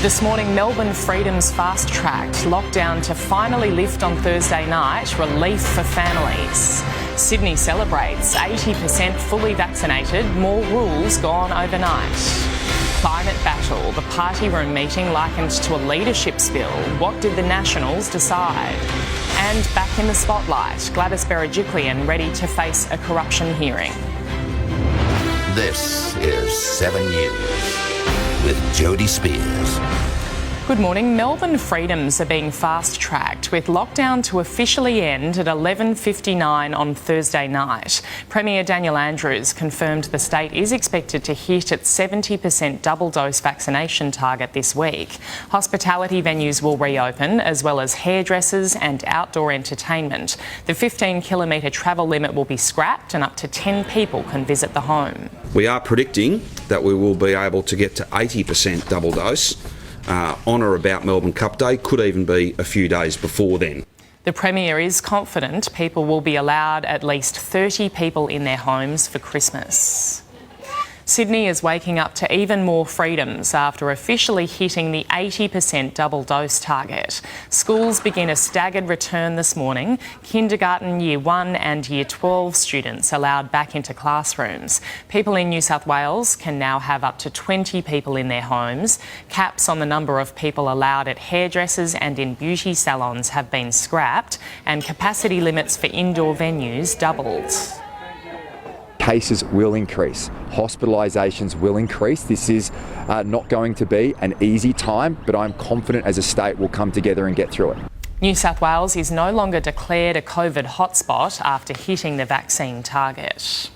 This morning, Melbourne Freedom's fast-tracked lockdown to finally lift on Thursday night, relief for families. Sydney celebrates 80% fully vaccinated, more rules gone overnight. Climate battle, the party room meeting likened to a leadership spill. What did the Nationals decide? And back in the spotlight, Gladys Berejiklian ready to face a corruption hearing. This is 7 News with Jody Spears. Good morning. Melbourne Freedoms are being fast-tracked with lockdown to officially end at 11:59 on Thursday night. Premier Daniel Andrews confirmed the state is expected to hit its 70% double-dose vaccination target this week. Hospitality venues will reopen, as well as hairdressers and outdoor entertainment. The 15-kilometre travel limit will be scrapped and up to 10 people can visit the home. We are predicting that we will be able to get to 80% double dose on or about Melbourne Cup Day, could even be a few days before then. The Premier is confident people will be allowed at least 30 people in their homes for Christmas. Sydney is waking up to even more freedoms after officially hitting the 80% double dose target. Schools begin a staggered return this morning. Kindergarten, Year 1 and Year 12 students allowed back into classrooms. People in New South Wales can now have up to 20 people in their homes. Caps on the number of people allowed at hairdressers and in beauty salons have been scrapped, and capacity limits for indoor venues doubled. Cases will increase, hospitalisations will increase. This is not going to be an easy time, but I'm confident as a state we'll come together and get through it. New South Wales is no longer declared a COVID hotspot after hitting the vaccine target.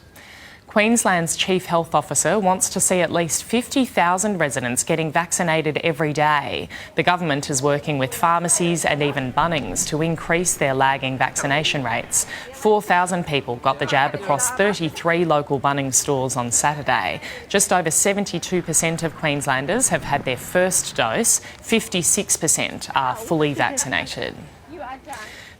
Queensland's Chief Health Officer wants to see at least 50,000 residents getting vaccinated every day. The government is working with pharmacies and even Bunnings to increase their lagging vaccination rates. 4,000 people got the jab across 33 local Bunnings stores on Saturday. Just over 72% of Queenslanders have had their first dose. 56% are fully vaccinated.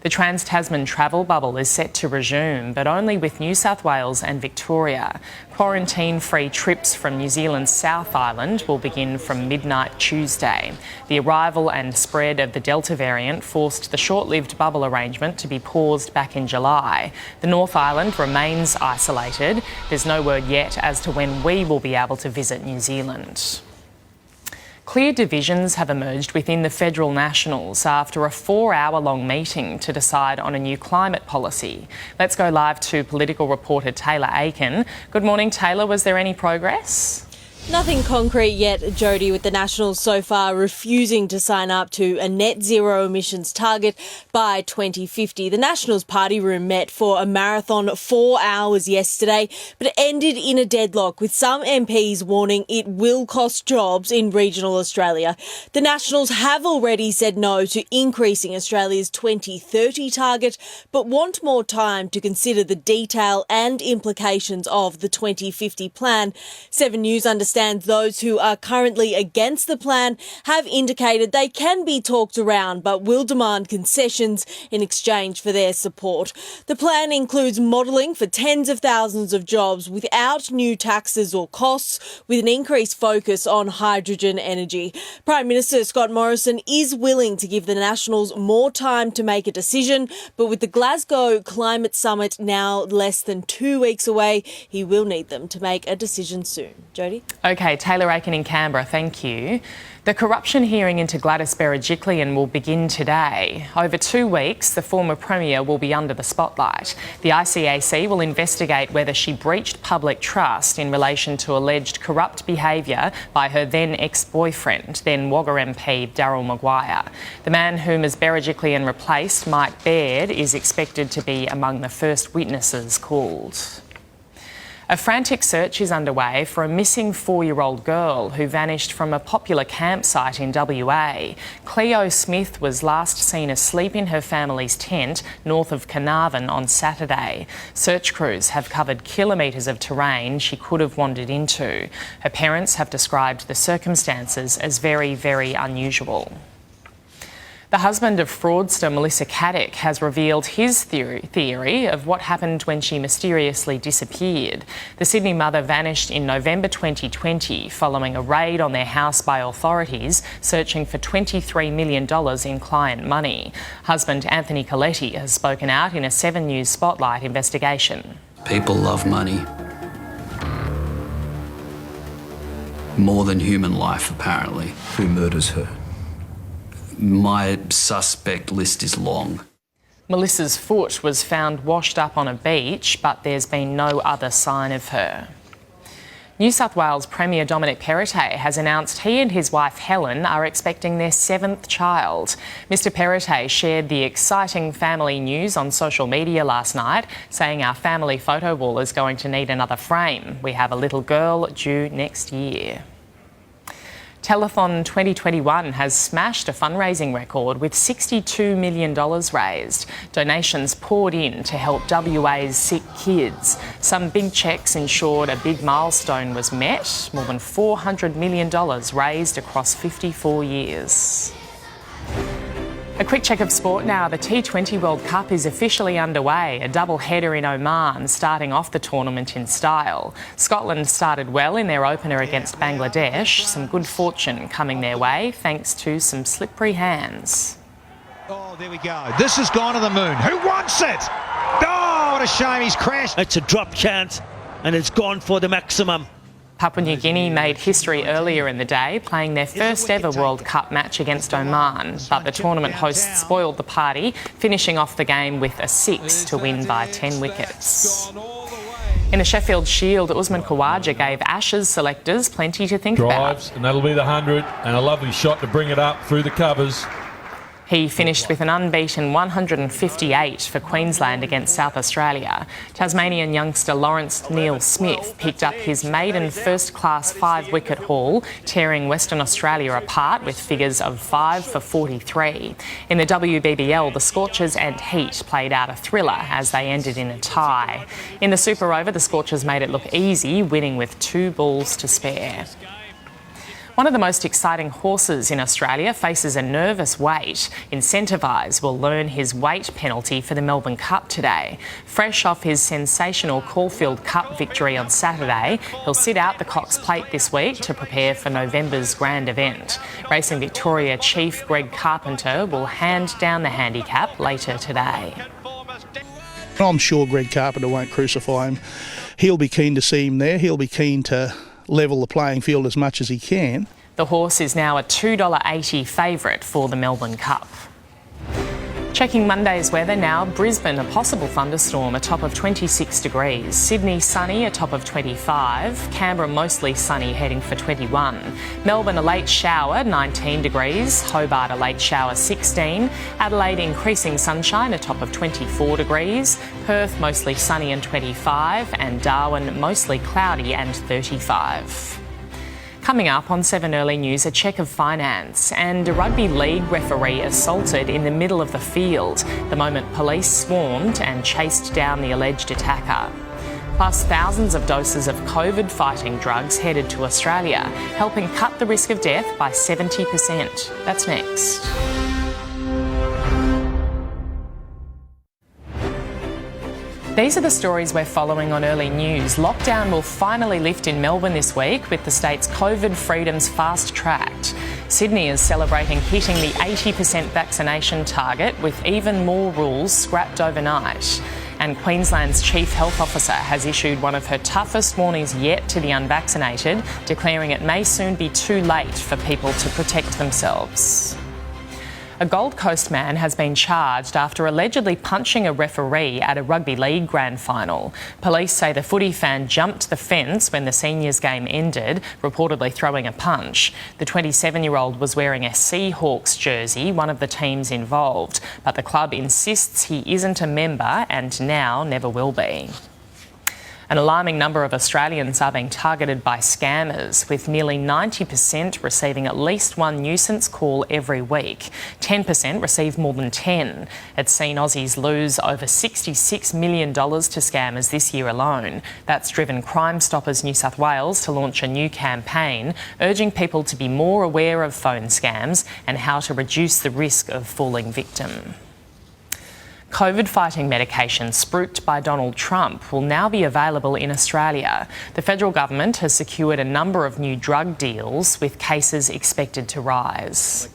The Trans-Tasman travel bubble is set to resume, but only with New South Wales and Victoria. Quarantine-free trips from New Zealand's South Island will begin from midnight Tuesday. The arrival and spread of the Delta variant forced the short-lived bubble arrangement to be paused back in July. The North Island remains isolated. There's no word yet as to when we will be able to visit New Zealand. Clear divisions have emerged within the Federal Nationals after a 4-hour-long meeting to decide on a new climate policy. Let's go live to political reporter Taylor Aiken. Good morning, Taylor. Was there any progress? Nothing concrete yet, Jody, with the Nationals so far refusing to sign up to a net zero emissions target by 2050. The Nationals party room met for a marathon 4 hours yesterday, but it ended in a deadlock, with some MPs warning it will cost jobs in regional Australia. The Nationals have already said no to increasing Australia's 2030 target, but want more time to consider the detail and implications of the 2050 plan. 7 News understands those who are currently against the plan have indicated they can be talked around but will demand concessions in exchange for their support. The plan includes modelling for tens of thousands of jobs without new taxes or costs, with an increased focus on hydrogen energy. Prime Minister Scott Morrison is willing to give the Nationals more time to make a decision, but with the Glasgow Climate Summit now less than 2 weeks away, he will need them to make a decision soon. Jody? OK, Taylor Aiken in Canberra, thank you. The corruption hearing into Gladys Berejiklian will begin today. Over 2 weeks, the former Premier will be under the spotlight. The ICAC will investigate whether she breached public trust in relation to alleged corrupt behaviour by her then ex-boyfriend, then Wagga MP Daryl Maguire. The man whom Ms Berejiklian replaced, Mike Baird, is expected to be among the first witnesses called. A frantic search is underway for a missing 4-year-old girl who vanished from a popular campsite in WA. Cleo Smith was last seen asleep in her family's tent north of Carnarvon on Saturday. Search crews have covered kilometres of terrain she could have wandered into. Her parents have described the circumstances as very, very unusual. The husband of fraudster Melissa Caddick has revealed his theory of what happened when she mysteriously disappeared. The Sydney mother vanished in November 2020 following a raid on their house by authorities searching for $23 million in client money. Husband Anthony Coletti has spoken out in a 7 News Spotlight investigation. People love money more than human life, apparently. Who murders her? My suspect list is long. Melissa's foot was found washed up on a beach, but there's been no other sign of her. New South Wales Premier Dominic Perrottet has announced he and his wife Helen are expecting their 7th child. Mr Perrottet shared the exciting family news on social media last night, saying our family photo wall is going to need another frame. We have a little girl due next year. Telethon 2021 has smashed a fundraising record with $62 million raised. Donations poured in to help WA's sick kids. Some big cheques ensured a big milestone was met, more than $400 million raised across 54 years. A quick check of sport now. The T20 World Cup is officially underway, a double header in Oman, starting off the tournament in style. Scotland started well in their opener against Bangladesh, some good fortune coming their way thanks to some slippery hands. Oh, there we go. This has gone to the moon. Who wants it? Oh, what a shame he's crashed. It's a drop chance and it's gone for the maximum. Papua New Guinea made history earlier in the day, playing their first ever World Cup match against Oman, but the tournament hosts spoiled the party, finishing off the game with a 6 to win by 10 wickets. In the Sheffield Shield, Usman Khawaja gave Ashes selectors plenty to think Drives, about. and that'll be the 100, and a lovely shot to bring it up through the covers. He finished with an unbeaten 158 for Queensland against South Australia. Tasmanian youngster Lawrence Neil-Smith picked up his maiden first-class 5-wicket haul, tearing Western Australia apart with figures of 5 for 43. In the WBBL, the Scorchers and Heat played out a thriller as they ended in a tie. In the Super Over, the Scorchers made it look easy, winning with 2 balls to spare. One of the most exciting horses in Australia faces a nervous wait. Incentivise will learn his weight penalty for the Melbourne Cup today. Fresh off his sensational Caulfield Cup victory on Saturday, he'll sit out the Cox Plate this week to prepare for November's grand event. Racing Victoria Chief Greg Carpenter will hand down the handicap later today. I'm sure Greg Carpenter won't crucify him. He'll be keen to see him there. He'll be keen to level the playing field as much as he can. The horse is now a $2.80 favourite for the Melbourne Cup. Checking Monday's weather now. Brisbane, a possible thunderstorm, a top of 26 degrees. Sydney, sunny, a top of 25. Canberra, mostly sunny, heading for 21. Melbourne, a late shower, 19 degrees. Hobart, a late shower, 16. Adelaide, increasing sunshine, a top of 24 degrees. Perth, mostly sunny and 25. And Darwin, mostly cloudy and 35. Coming up on 7 Early News, a check of finance and a rugby league referee assaulted in the middle of the field, the moment police swarmed and chased down the alleged attacker. Plus, thousands of doses of COVID-fighting drugs headed to Australia, helping cut the risk of death by 70%. That's next. These are the stories we're following on Early News. Lockdown will finally lift in Melbourne this week with the state's COVID freedoms fast-tracked. Sydney is celebrating hitting the 80% vaccination target with even more rules scrapped overnight. And Queensland's Chief Health Officer has issued one of her toughest warnings yet to the unvaccinated, declaring it may soon be too late for people to protect themselves. A Gold Coast man has been charged after allegedly punching a referee at a rugby league grand final. Police say the footy fan jumped the fence when the seniors game ended, reportedly throwing a punch. The 27-year-old was wearing a Seahawks jersey, one of the teams involved, but the club insists he isn't a member and now never will be. An alarming number of Australians are being targeted by scammers, with nearly 90% receiving at least one nuisance call every week. 10% receive more than 10. It's seen Aussies lose over $66 million to scammers this year alone. That's driven Crime Stoppers New South Wales to launch a new campaign urging people to be more aware of phone scams and how to reduce the risk of falling victim. COVID-fighting medication spruiked by Donald Trump will now be available in Australia. The federal government has secured a number of new drug deals, with cases expected to rise.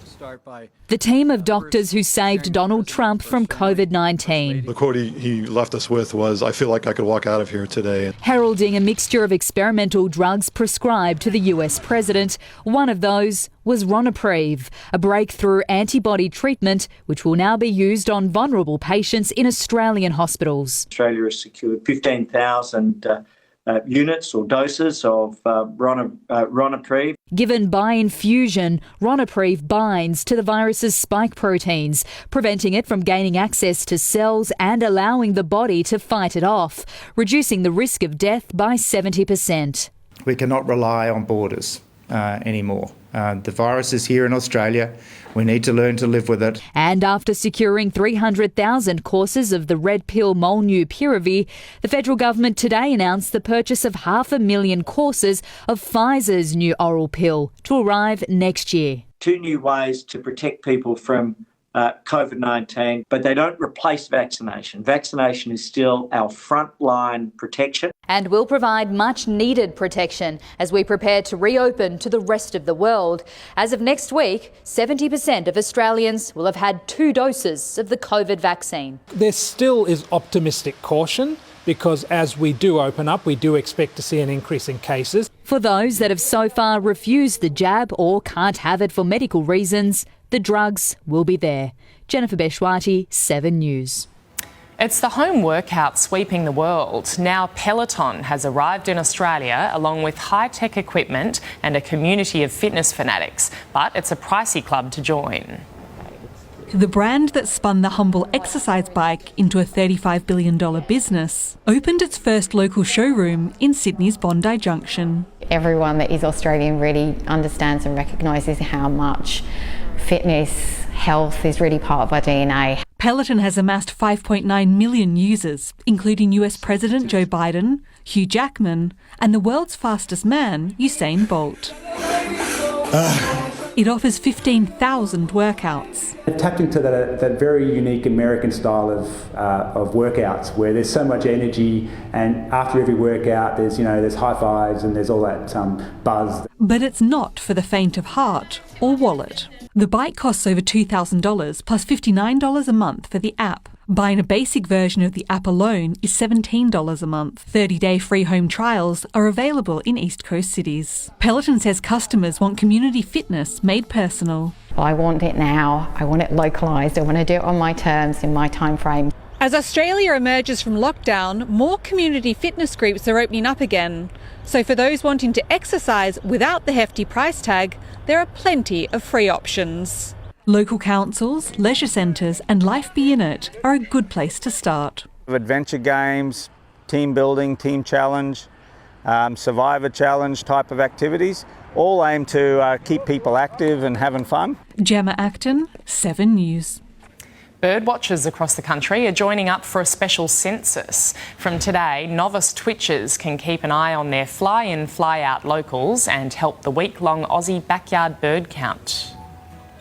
The team of doctors who saved Donald Trump from COVID-19. The quote he left us with was, "I feel like I could walk out of here today." Heralding a mixture of experimental drugs prescribed to the US president. One of those was Ronapreve, a breakthrough antibody treatment which will now be used on vulnerable patients in Australian hospitals. Australia has secured 15,000 units or doses of Ronapreve. Given by infusion, Ronapreve binds to the virus's spike proteins, preventing it from gaining access to cells and allowing the body to fight it off, reducing the risk of death by 70%. We cannot rely on borders anymore. The virus is here in Australia. We need to learn to live with it. And after securing 300,000 courses of the red pill Molnupiravir, the federal government today announced the purchase of 500,000 courses of Pfizer's new oral pill to arrive next year. 2 new ways to protect people from COVID-19, but they don't replace vaccination. Vaccination is still our frontline protection. And will provide much needed protection as we prepare to reopen to the rest of the world. As of next week, 70% of Australians will have had 2 doses of the COVID vaccine. There still is optimistic caution, because as we do open up, we do expect to see an increase in cases. For those that have so far refused the jab or can't have it for medical reasons, the drugs will be there. Jennifer Beshwati, 7 News. It's the home workout sweeping the world. Now Peloton has arrived in Australia along with high-tech equipment and a community of fitness fanatics, but it's a pricey club to join. The brand that spun the humble exercise bike into a $35 billion business opened its first local showroom in Sydney's Bondi Junction. Everyone that is Australian really understands and recognises how much fitness, health is really part of our DNA. Peloton has amassed 5.9 million users, including US President Joe Biden, Hugh Jackman, and the world's fastest man, Usain Bolt. It offers 15,000 workouts. They've tapped into that very unique American style of workouts where there's so much energy, and after every workout there's high fives and there's all that buzz. But it's not for the faint of heart or wallet. The bike costs over $2,000 plus $59 a month for the app. Buying a basic version of the app alone is $17 a month. 30-day free home trials are available in East Coast cities. Peloton says customers want community fitness made personal. I want it now. I want it localised. I want to do it on my terms, in my time frame. As Australia emerges from lockdown, more community fitness groups are opening up again. So for those wanting to exercise without the hefty price tag, there are plenty of free options. Local councils, leisure centres and Life Be In It are a good place to start. Adventure games, team building, team challenge, survivor challenge type of activities, all aim to keep people active and having fun. Gemma Acton, 7 News. Birdwatchers across the country are joining up for a special census. From today, novice twitchers can keep an eye on their fly-in, fly-out locals and help the week-long Aussie backyard bird count.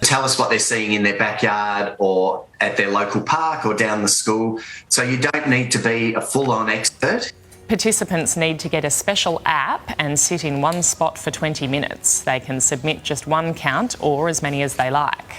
Tell us what they're seeing in their backyard or at their local park or down the school. So you don't need to be a full-on expert. Participants need to get a special app and sit in one spot for 20 minutes. They can submit just one count or as many as they like.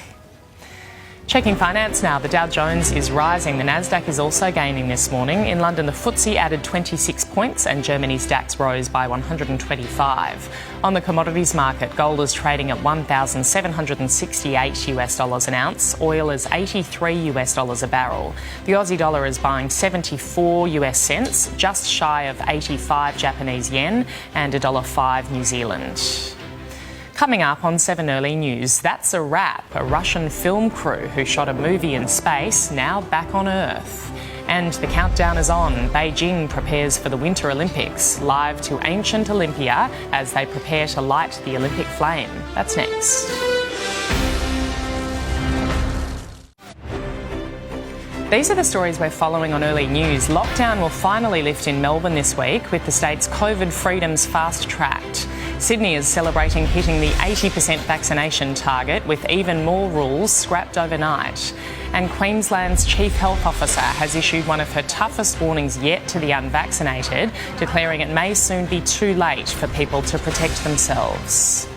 Checking finance now, the Dow Jones is rising. The Nasdaq is also gaining this morning. In London, the FTSE added 26 points and Germany's DAX rose by 125. On the commodities market, gold is trading at $1,768 an ounce. Oil is $83 a barrel. The Aussie dollar is buying 74 US cents, just shy of 85 Japanese yen, and $1.05 New Zealand. Coming up on 7 Early News, that's a wrap. A Russian film crew who shot a movie in space now back on Earth. And the countdown is on. Beijing prepares for the Winter Olympics. Live to ancient Olympia as they prepare to light the Olympic flame. That's next. These are the stories we're following on Early News. Lockdown will finally lift in Melbourne this week with the state's COVID freedoms fast-tracked. Sydney is celebrating hitting the 80% vaccination target with even more rules scrapped overnight. And Queensland's Chief Health Officer has issued one of her toughest warnings yet to the unvaccinated, declaring it may soon be too late for people to protect themselves.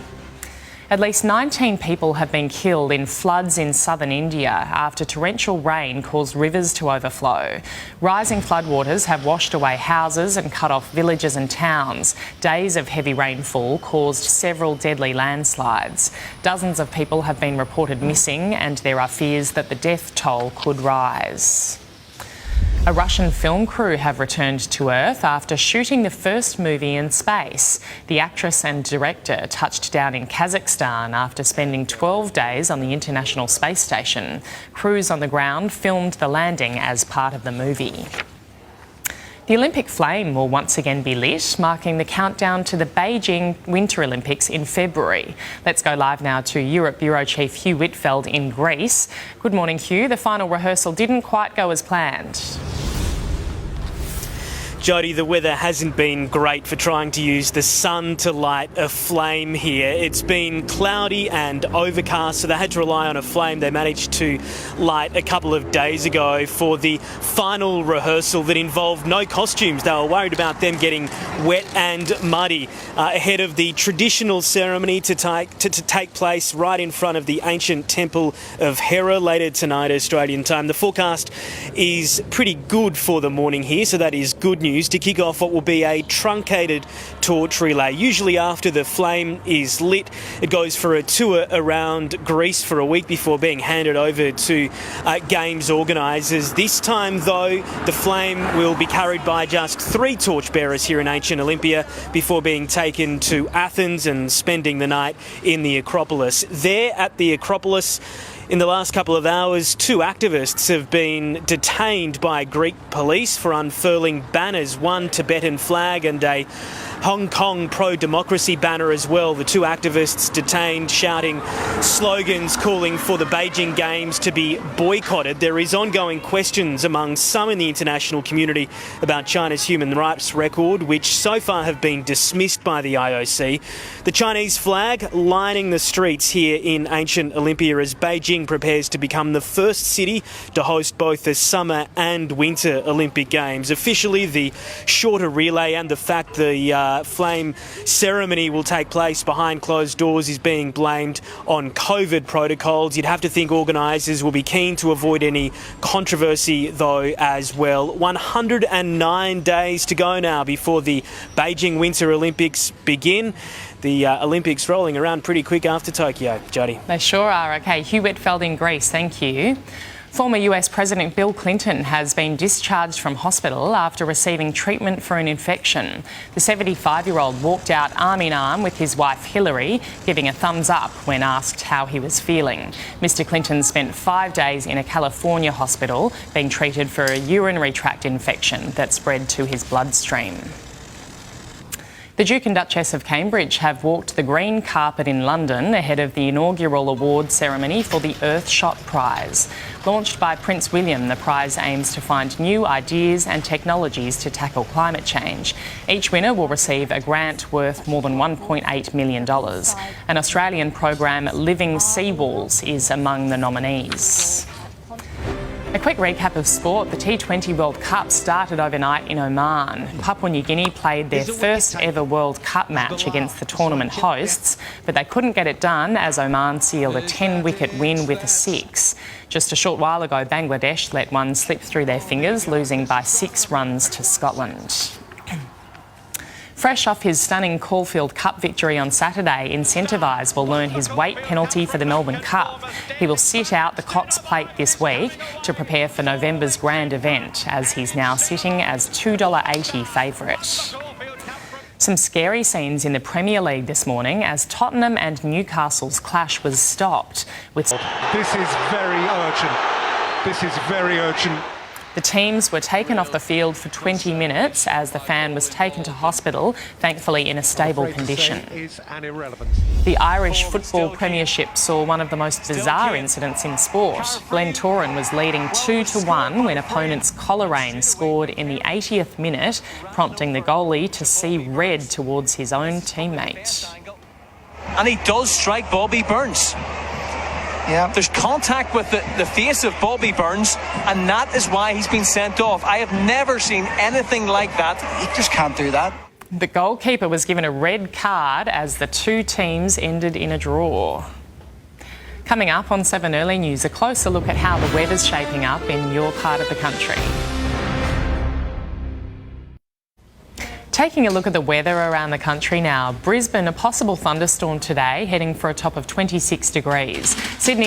At least 19 people have been killed in floods in southern India after torrential rain caused rivers to overflow. Rising floodwaters have washed away houses and cut off villages and towns. Days of heavy rainfall caused several deadly landslides. Dozens of people have been reported missing, and there are fears that the death toll could rise. A Russian film crew have returned to Earth after shooting the first movie in space. The actress and director touched down in Kazakhstan after spending 12 days on the International Space Station. Crews on the ground filmed the landing as part of the movie. The Olympic flame will once again be lit, marking the countdown to the Beijing Winter Olympics in February. Let's go live now to Europe Bureau Chief Hugh Whitfeld in Greece. Good morning, Hugh. The final rehearsal didn't quite go as planned. Jodie, the weather hasn't been great for trying to use the sun to light a flame here. It's been cloudy and overcast, so they had to rely on a flame they managed to light a couple of days ago for the final rehearsal that involved no costumes. They were worried about them getting wet and muddy ahead of the traditional ceremony to take place right in front of the ancient temple of Hera later tonight, Australian time. The forecast is pretty good for the morning here, so that is good news to kick off what will be a truncated torch relay. Usually after the flame is lit, it goes for a tour around Greece for a week before being handed over to Games organisers. This time, though, the flame will be carried by just 3 torchbearers here in ancient Olympia before being taken to Athens and spending the night in the Acropolis. There at the Acropolis, in the last couple of hours, 2 activists have been detained by Greek police for unfurling banners, one Tibetan flag and a Hong Kong pro-democracy banner as well. The 2 activists detained, shouting slogans calling for the Beijing Games to be boycotted. There is ongoing questions among some in the international community about China's human rights record, which so far have been dismissed by the IOC. The Chinese flag lining the streets here in ancient Olympia as Beijing prepares to become the first city to host both the summer and winter Olympic Games. Officially, the shorter relay and the fact the flame ceremony will take place behind closed doors is being blamed on COVID protocols. You'd have to think organisers will be keen to avoid any controversy though as well. 109 days to go now before the Beijing Winter Olympics begin. The Olympics rolling around pretty quick after Tokyo, Jodie. They sure are. OK, Hugh Whitfeld in Greece, thank you. Former US President Bill Clinton has been discharged from hospital after receiving treatment for an infection. The 75-year-old walked out arm in arm with his wife Hillary, giving a thumbs up when asked how he was feeling. Mr Clinton spent 5 days in a California hospital being treated for a urinary tract infection that spread to his bloodstream. The Duke and Duchess of Cambridge have walked the green carpet in London ahead of the inaugural award ceremony for the Earthshot Prize. Launched by Prince William, the prize aims to find new ideas and technologies to tackle climate change. Each winner will receive a grant worth more than $1.8 million. An Australian program, Living Seawalls, is among the nominees. A quick recap of sport. The T20 World Cup started overnight in Oman. Papua New Guinea played their first ever World Cup match against the tournament hosts, but they couldn't get it done as Oman sealed a 10-wicket win with a 6. Just a short while ago, Bangladesh let one slip through their fingers, losing by 6 runs to Scotland. Fresh off his stunning Caulfield Cup victory on Saturday, Incentivise will learn his weight penalty for the Melbourne Cup. He will sit out the Cox Plate this week to prepare for November's grand event, as he's now sitting as $2.80 favourite. Some scary scenes in the Premier League this morning as Tottenham and Newcastle's clash was stopped. This is very urgent. This is very urgent. The teams were taken off the field for 20 minutes as the fan was taken to hospital, thankfully in a stable condition. The Irish Football Premiership saw one of the most bizarre incidents in sport. Glentoran was leading 2-1 when opponents Coleraine scored in the 80th minute, prompting the goalie to see red towards his own teammate. And he does strike Bobby Burns. Yeah. There's contact with the face of Bobby Burns, and that is why he's been sent off. I have never seen anything like that. He just can't do that. The goalkeeper was given a red card as the two teams ended in a draw. Coming up on 7 Early News, a closer look at how the weather's shaping up in your part of the country. Taking a look at the weather around the country now. Brisbane, a possible thunderstorm today, heading for a top of 26 degrees. Sydney